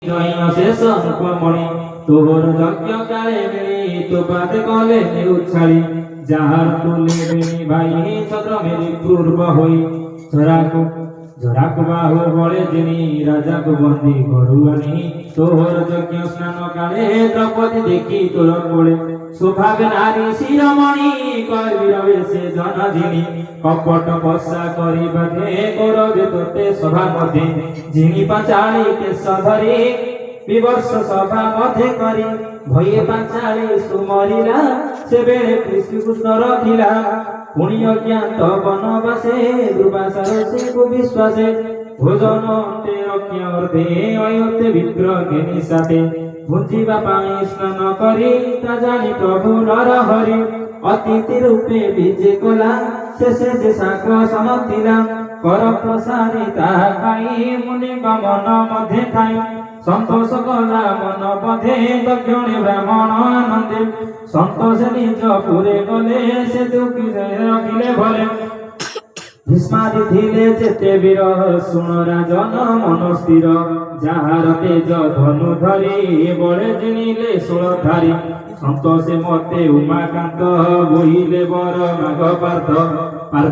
জয় শেষ উপমণি তোর যজ্ঞ কালে মিলি তো বাদে কলে উচ্ছালি যাহার তুলে বেনি ভাই ছত্র মেরি পূর্ব হই ঝরাকু বাহু বলে যিনি রাজাকু বন্দী ঘরু আনি তোর যজ্ঞ স্নান কালে দ্রৌপদী দেখি তোর কোলে সুভাগ নারী শিরোমণি করবি রবে সে জনধিনী কপট বর্ষা করি বাধে করবে তোতে সভা মধ্যে যিনি পাঁচালী কেশ ধরি বিবর্ষ সভা মধ্যে করি ভয়ে পাঁচালী সুমরিলা সেবে শ্রীকৃষ্ণ রখিলা পুণ্য জ্ঞাত বনবাসে দুর্বাসার সে বিশ্বাসে ভোজন অন্তে রক্ষা অর্ধে অয়তে বিগ্রহ জ্ঞানী সাথে বুঝিবা পাই স্নান করি তা জানি প্রভু নর হরি অতিথি রূপে বিজে কলা শেষে যে শাক সমাপ্তিলা কর প্রসাদে তাহা খাই মুনি গমন মধ্যে খাই সন্তোষ কলা মন পথে দক্ষিণে ব্রাহ্মণ আনন্দে সন্তোষ নিজ পুরে গলে সে দুঃখী রখিলে ভলে ভীষ্মাদি থিলে চেতে বীর শুণ রাজন মন স্থির যাহার তেজ ধনু ধরি বলে জিনিলে ষোলধারি সন্তোষে মতে উমাকান্ত বহিলে বর মাঘ পার্থ